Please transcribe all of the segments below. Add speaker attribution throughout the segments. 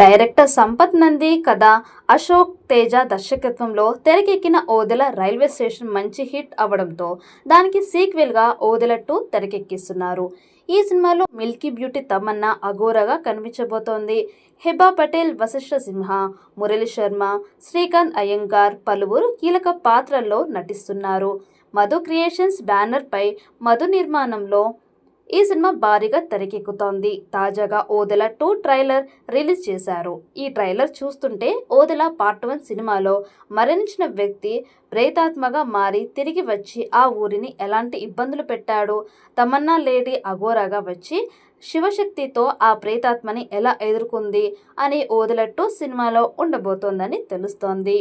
Speaker 1: Director Sampath Nandi కథ, అశోక్ తేజ దర్శకత్వంలో తెరకెక్కిన ఓదెల రైల్వే స్టేషన్ మంచి హిట్ అవడంతో దానికి సీక్వెల్గా ఓదెల 2 తెరకెక్కిస్తున్నారు. ఈ సినిమాలో మిల్కీ బ్యూటీ తమన్నా అఘోరాగా కనిపించబోతోంది. హెబా పటేల్, వశిష్ఠ సింహ, మురళీ శర్మ, శ్రీకాంత్ అయ్యంగార్ పలువురు కీలక పాత్రల్లో నటిస్తున్నారు. మధు క్రియేషన్స్ బ్యానర్పై మధు నిర్మాణంలో ఈ సినిమా భారీగా తెరకెక్కుతోంది. తాజాగా ఓదెల 2 ట్రైలర్ రిలీజ్ చేశారు. ఈ ట్రైలర్ చూస్తుంటే ఓదెల పార్ట్ 1 సినిమాలో మరణించిన వ్యక్తి ప్రేతాత్మగా మారి తిరిగి వచ్చి ఆ ఊరిని ఎలాంటి ఇబ్బందులు పెట్టాడు, తమన్నా లేడీ అఘోరాగా వచ్చి శివశక్తితో ఆ ప్రేతాత్మని ఎలా ఎదుర్కొంది అని ఓదెల 2 సినిమాలో ఉండబోతోందని తెలుస్తోంది.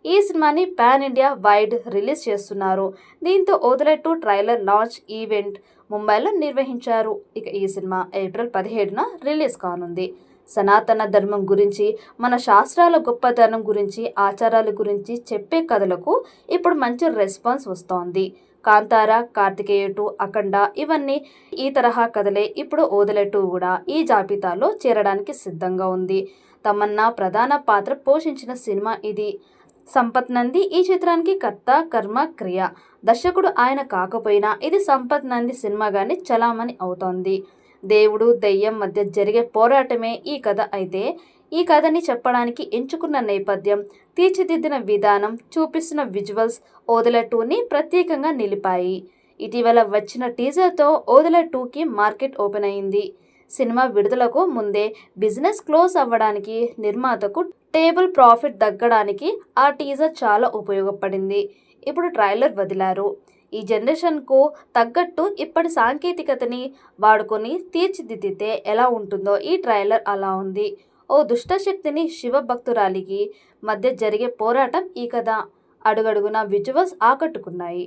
Speaker 1: ఈ సినిమాని పాన్ ఇండియా వైడ్ రిలీజ్ చేస్తున్నారు. దీంతో ఓదెల 2 ట్రైలర్ లాంచ్ ఈవెంట్ ముంబైలో నిర్వహించారు. ఇక ఈ సినిమా ఏప్రిల్ 17న రిలీజ్ కానుంది. సనాతన ధర్మం గురించి, మన శాస్త్రాల గొప్పతనం గురించి, ఆచారాల గురించి చెప్పే కథలకు ఇప్పుడు మంచి రెస్పాన్స్ వస్తోంది. కాంతార, కార్తికేయ 2, అఖండ ఇవన్నీ ఈ తరహా కథలే. ఇప్పుడు ఓదెల 2 కూడా ఈ జాబితాలో చేరడానికి సిద్ధంగా ఉంది. తమన్నా ప్రధాన పాత్ర పోషించిన సినిమా ఇది. సంపత్ నంది ఈ చిత్రానికి కర్త, కర్మ, క్రియ. దర్శకుడు ఆయన కాకపోయినా ఇది సంపత్ నంది సినిమాగానే చలామణి అవుతోంది. దేవుడు, దెయ్యం మధ్య జరిగే పోరాటమే ఈ కథ అయితే, ఈ కథని చెప్పడానికి ఎంచుకున్న నేపథ్యం, తీర్చిదిద్దిన విధానం, చూపిస్తున్న విజువల్స్ ఓదెల 2ని ప్రత్యేకంగా నిలిపాయి. ఇటీవల వచ్చిన టీజర్తో ఓదెల 2కి మార్కెట్ ఓపెన్ అయింది. సినిమా విడుదలకు ముందే బిజినెస్ క్లోజ్ అవ్వడానికి, నిర్మాతకు టేబుల్ ప్రాఫిట్ తగ్గడానికి ఆ టీజర్ చాలా ఉపయోగపడింది. ఇప్పుడు ట్రైలర్ వదిలారు. ఈ జనరేషన్కు తగ్గట్టు ఇప్పటి సాంకేతికతని వాడుకొని తీర్చిదిద్దితే ఎలా ఉంటుందో ఈ ట్రైలర్ అలా ఉంది. ఓ దుష్టశక్తిని, శివ భక్తురాలికి మధ్య జరిగే పోరాటం ఈ కథ. అడుగడుగునా విజువల్స్ ఆకట్టుకున్నాయి.